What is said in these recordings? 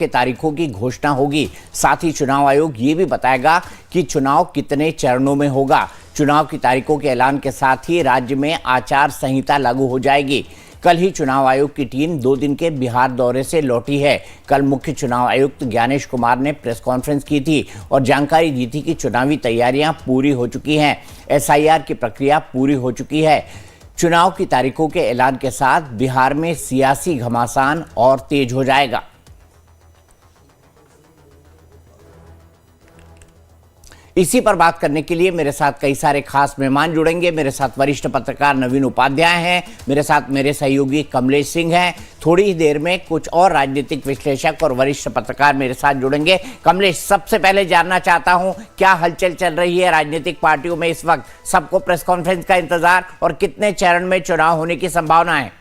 के तारीखों की घोषणा होगी। साथ ही चुनाव आयोग ये भी बताएगा कि चुनाव कितने चरणों में होगा। चुनाव की तारीखों के ऐलान के साथ ही राज्य में आचार संहिता लागू हो जाएगी। कल ही चुनाव आयोग की टीम 2 दिन के बिहार दौरे से लौटी है। कल मुख्य चुनाव आयुक्त ज्ञानेश कुमार ने प्रेस कॉन्फ्रेंस की थी और जानकारी दी थी कि चुनावी तैयारियां पूरी हो चुकी हैं। SIR की प्रक्रिया पूरी हो चुकी है। चुनाव की तारीखों के ऐलान के साथ बिहार में सियासी घमासान और तेज हो जाएगा। इसी पर बात करने के लिए मेरे साथ कई सारे खास मेहमान जुड़ेंगे। मेरे साथ वरिष्ठ पत्रकार नवीन उपाध्याय हैं, मेरे साथ मेरे सहयोगी कमलेश सिंह हैं। थोड़ी ही देर में कुछ और राजनीतिक विश्लेषक और वरिष्ठ पत्रकार मेरे साथ जुड़ेंगे। कमलेश, सबसे पहले जानना चाहता हूं, क्या हलचल चल रही है राजनीतिक पार्टियों में इस वक्त? सबको प्रेस कॉन्फ्रेंस का इंतजार और कितने चरण में चुनाव होने की संभावना है?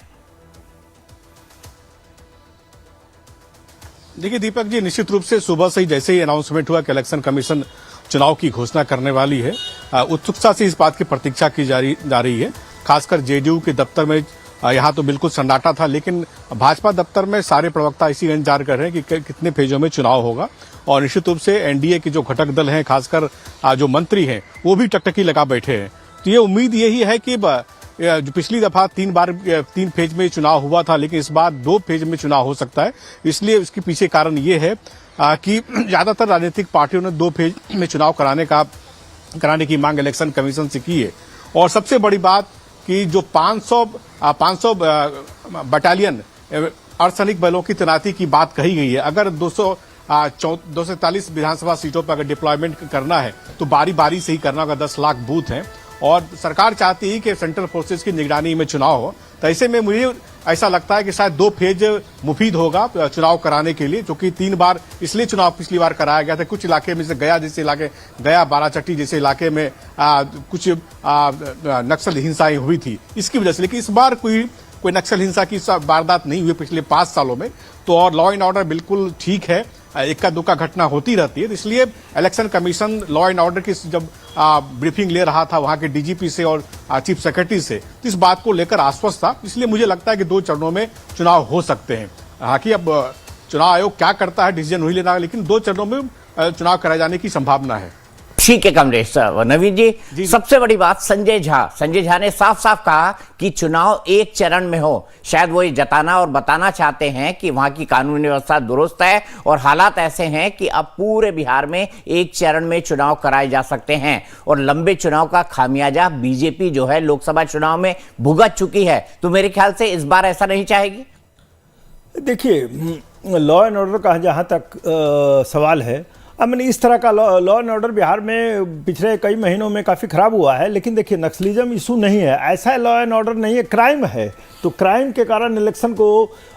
देखिए दीपक जी, निश्चित रूप से सुबह से ही जैसे ही अनाउंसमेंट हुआ कि इलेक्शन कमीशन चुनाव की घोषणा करने वाली है, उत्सुकता से इस बात की प्रतीक्षा की जा रही है। खासकर जेडीयू के दफ्तर में यहाँ तो बिल्कुल सन्नाटा था, लेकिन भाजपा दफ्तर में सारे प्रवक्ता इसी इंतजार कर रहे हैं कि कितने फेजों में चुनाव होगा। और निश्चित रूप से एनडीए के जो घटक दल हैं, खासकर जो मंत्री हैं, वो भी टकटकी लगा बैठे हैं। तो ये उम्मीद यही है कि जो पिछली दफा 3 फेज में चुनाव हुआ था, लेकिन इस बार 2 फेज में चुनाव हो सकता है। इसलिए उसके पीछे कारण ये है कि ज्यादातर राजनीतिक पार्टियों ने 2 फेज में चुनाव कराने की मांग इलेक्शन कमीशन से की है। और सबसे बड़ी बात कि जो 500 बटालियन अर्धसैनिक बलों की तैनाती की बात कही गई है, अगर 244 विधानसभा सीटों पर अगर डिप्लॉयमेंट करना है तो बारी बारी से ही करना होगा। 10 लाख बूथ हैं और सरकार चाहती है कि सेंट्रल फोर्सेस की निगरानी में चुनाव हो। तो ऐसे में मुझे ऐसा लगता है कि शायद 2 फेज मुफीद होगा चुनाव कराने के लिए, क्योंकि 3 बार इसलिए चुनाव पिछली बार कराया गया था। कुछ इलाके में, जैसे गया बाराचट्टी जैसे इलाके में कुछ नक्सल हिंसाएं हुई थी, इसकी वजह से। लेकिन इस बार कोई नक्सल हिंसा की वारदात नहीं हुई पिछले 5 सालों में। तो और लॉ एंड ऑर्डर बिल्कुल ठीक है, इक्का दुक्का घटना होती रहती है। तो इसलिए election commission law and order की जब ब्रीफिंग ले रहा था वहां के डीजीपी से और चीफ सेक्रेटरी से, तो इस बात को लेकर आश्वस्त था। इसलिए मुझे लगता है कि 2 चरणों में चुनाव हो सकते हैं। हालांकि अब चुनाव आयोग क्या करता है डिसीजन वही लेना, लेकिन 2 चरणों में चुनाव कराए जाने की संभावना है। ठीक है कमलेश। नवीन जी, सबसे बड़ी बात, संजय झा ने साफ साफ कहा कि चुनाव 1 चरण में हो। शायद वो ये जताना और बताना चाहते हैं कि वहां की कानूनी व्यवस्था दुरुस्त है और हालात ऐसे हैं कि अब पूरे बिहार में 1 चरण में चुनाव कराए जा सकते हैं। और लंबे चुनाव का खामियाजा बीजेपी जो है लोकसभा चुनाव में भुगत चुकी है। तो मेरे ख्याल से इस बार ऐसा नहीं चाहेगी। देखिए, लॉ एंड ऑर्डर का जहां तक सवाल है, मैंने इस तरह का लॉ एंड ऑर्डर बिहार में पिछले कई महीनों में काफ़ी ख़राब हुआ है। लेकिन देखिए, नक्सलिज्म इशू नहीं है, ऐसा लॉ एंड ऑर्डर नहीं है, क्राइम है। तो क्राइम के कारण इलेक्शन को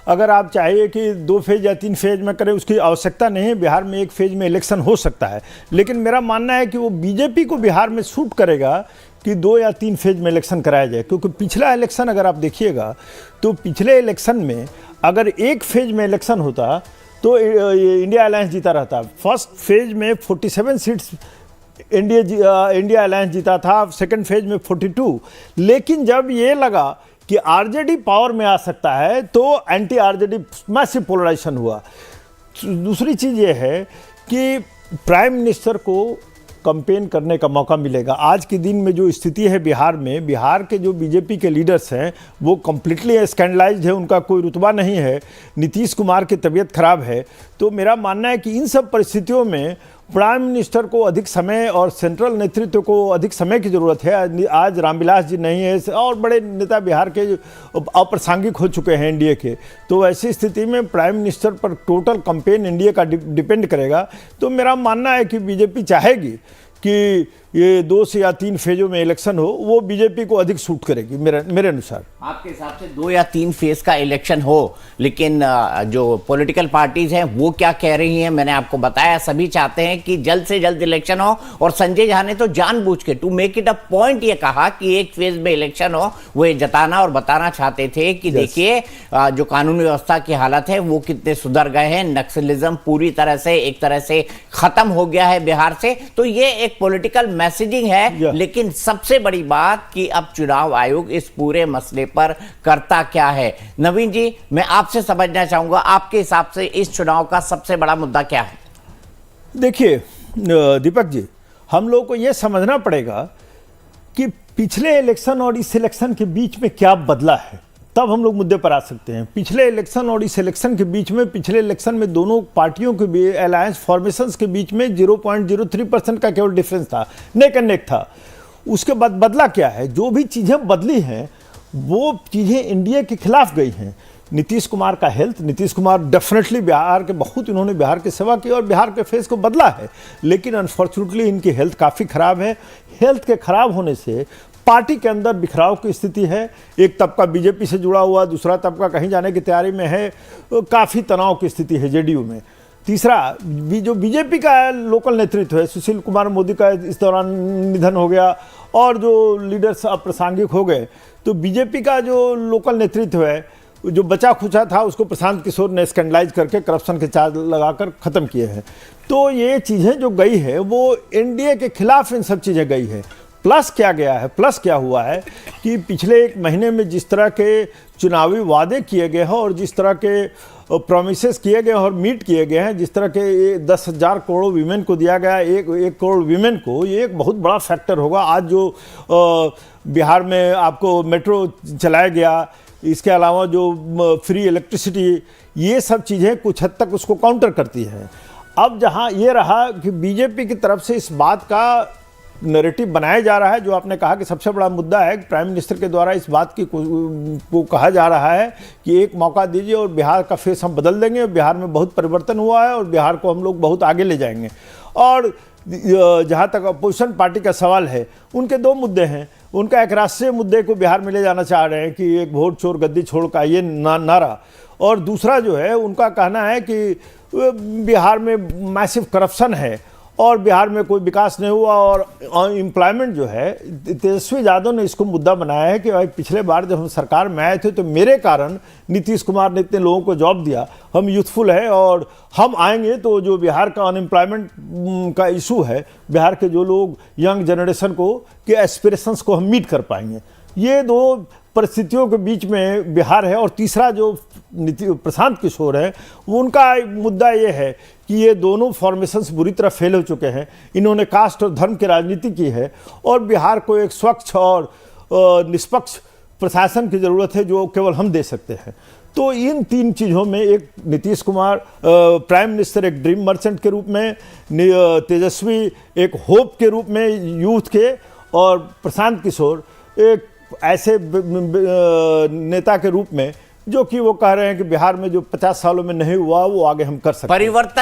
अगर आप चाहिए कि 2 फेज या 3 फेज में करें, उसकी आवश्यकता नहीं है। बिहार में 1 फेज में इलेक्शन हो सकता है। लेकिन मेरा मानना है कि वो बीजेपी को बिहार में सूट करेगा कि 2 या 3 फेज में इलेक्शन कराया जाए। क्योंकि पिछला इलेक्शन अगर आप देखिएगा तो पिछले इलेक्शन में अगर 1 फेज में इलेक्शन होता तो इंडिया अलायंस जीता रहता। फर्स्ट फेज में 47 सीट्स इंडिया अलायंस जीता था, सेकंड फेज में 42। लेकिन जब ये लगा कि आरजेडी पावर में आ सकता है तो एंटी आरजेडी मैसिव पोलराइजेशन हुआ। दूसरी चीज़ ये है कि प्राइम मिनिस्टर को कैंपेन करने का मौका मिलेगा। आज के दिन में जो स्थिति है बिहार में, बिहार के जो बीजेपी के लीडर्स हैं वो कम्प्लीटली स्कैंडलाइज्ड है, उनका कोई रुतबा नहीं है। नीतीश कुमार की तबीयत खराब है। तो मेरा मानना है कि इन सब परिस्थितियों में प्राइम मिनिस्टर को अधिक समय और सेंट्रल नेतृत्व को अधिक समय की ज़रूरत है। आज रामविलास जी नहीं है और बड़े नेता बिहार के अप्रासंगिक हो चुके हैं एनडीए के। तो ऐसी स्थिति में प्राइम मिनिस्टर पर टोटल कैंपेन एनडीए का डिपेंड करेगा। तो मेरा मानना है कि बीजेपी चाहेगी कि ये 2 से या 3 फेजों में इलेक्शन हो, वो बीजेपी को अधिक सूट करेगी मेरे अनुसार। आपके हिसाब से 2 या 3 फेज का इलेक्शन हो, लेकिन जो पॉलिटिकल पार्टीज हैं वो क्या कह रही हैं? मैंने आपको बताया, सभी चाहते हैं कि जल्द से जल्द इलेक्शन हो। और संजय झा ने तो जानबूझ के to make it a point ये कहा कि 1 फेज में इलेक्शन हो। वो ये जताना और बताना चाहते थे कि देखिए जो कानूनी व्यवस्था की हालत है वो कितने सुधर गए हैं, नक्सलिज्म पूरी तरह से एक तरह से खत्म हो गया है बिहार से। तो ये एक एक पॉलिटिकल मैसेजिंग है, लेकिन सबसे बड़ी बात कि अब चुनाव आयोग इस पूरे मसले पर करता क्या है। नवीन जी, मैं आपसे समझना चाहूंगा, आपके हिसाब से इस चुनाव का सबसे बड़ा मुद्दा क्या है? देखिए दीपक जी, हम लोग को यह समझना पड़ेगा कि पिछले इलेक्शन और इस इलेक्शन के बीच में क्या बदला है, तब हम लोग मुद्दे पर आ सकते हैं। पिछले इलेक्शन और इस इलेक्शन के बीच में, पिछले इलेक्शन में दोनों पार्टियों के बीच, अलायंस फॉर्मेशंस के बीच में 0.03% का केवल डिफरेंस था, नेक एंड नेक था। उसके बाद बदला क्या है? जो भी चीज़ें बदली हैं वो चीज़ें इंडिया के खिलाफ गई हैं। नीतीश कुमार का हेल्थ, नीतीश कुमार डेफिनेटली बिहार के बहुत, इन्होंने बिहार की सेवा की और बिहार के फेस को बदला है, लेकिन अनफॉर्चुनेटली इनकी हेल्थ काफ़ी ख़राब है। हेल्थ के ख़राब होने से पार्टी के अंदर बिखराव की स्थिति है। एक तबका बीजेपी से जुड़ा हुआ, दूसरा तबका कहीं जाने की तैयारी में है, काफ़ी तनाव की स्थिति है जेडीयू में। तीसरा, जो बीजेपी का लोकल नेतृत्व है, सुशील कुमार मोदी का इस दौरान निधन हो गया और जो लीडर्स अप्रासंगिक हो गए, तो बीजेपी का जो लोकल नेतृत्व है, जो बचा खुचा था, उसको प्रशांत किशोर ने स्कैंडलाइज करके करप्शन के चार्ज लगाकर ख़त्म किए हैं। तो ये चीज़ें जो गई है वो एनडीए के खिलाफ इन सब चीज़ें गई है। प्लस क्या गया है, प्लस क्या हुआ है कि पिछले एक महीने में जिस तरह के चुनावी वादे किए गए हैं और जिस तरह के प्रोमिसेस किए गए और मीट किए गए हैं, जिस तरह के 10,000 करोड़ वीमेन को दिया गया, एक करोड़ वीमेन को, ये एक बहुत बड़ा फैक्टर होगा। आज जो बिहार में आपको मेट्रो चलाया गया, इसके अलावा जो फ्री इलेक्ट्रिसिटी, ये सब चीज़ें कुछ हद तक उसको काउंटर करती हैं। अब जहाँ ये रहा कि बीजेपी की तरफ से इस बात का नैरेटिव बनाया जा रहा है, जो आपने कहा कि सबसे बड़ा मुद्दा है, प्राइम मिनिस्टर के द्वारा इस बात की को कहा जा रहा है कि एक मौका दीजिए और बिहार का फेस हम बदल देंगे, बिहार में बहुत परिवर्तन हुआ है और बिहार को हम लोग बहुत आगे ले जाएंगे। और जहाँ तक अपोजिशन पार्टी का सवाल है, उनके दो मुद्दे हैं। उनका एक राष्ट्रीय मुद्दे को बिहार में ले जाना चाह रहे हैं कि एक वोट चोर गद्दी छोड़ का ये नारा, और दूसरा जो है उनका कहना है कि बिहार में मैसिव करप्शन है और बिहार में कोई विकास नहीं हुआ। और एम्प्लॉयमेंट जो है, तेजस्वी यादव ने इसको मुद्दा बनाया है कि भाई पिछले बार जब हम सरकार में आए थे तो मेरे कारण नीतीश कुमार ने इतने लोगों को जॉब दिया, हम यूथफुल है और हम आएंगे तो जो बिहार का अनएम्प्लॉयमेंट का इशू है, बिहार के जो लोग यंग जनरेशन को के एस्पिरेशंस को हम मीट कर पाएंगे। ये दो परिस्थितियों के बीच में बिहार है। और तीसरा जो प्रशांत किशोर है, उनका मुद्दा ये है कि ये दोनों फॉर्मेशंस बुरी तरह फेल हो चुके हैं। इन्होंने कास्ट और धर्म की राजनीति की है और बिहार को एक स्वच्छ और निष्पक्ष प्रशासन की ज़रूरत है, जो केवल हम दे सकते हैं। तो इन तीन चीज़ों में, एक नीतीश कुमार प्राइम मिनिस्टर एक ड्रीम मर्चेंट के रूप में, तेजस्वी एक होप के रूप में यूथ के, और प्रशांत किशोर एक ऐसे नेता के रूप में जो कि वो कह रहे हैं कि बिहार में जो 50 सालों में नहीं हुआ वो आगे हम कर सकते हैं। परिवर्तन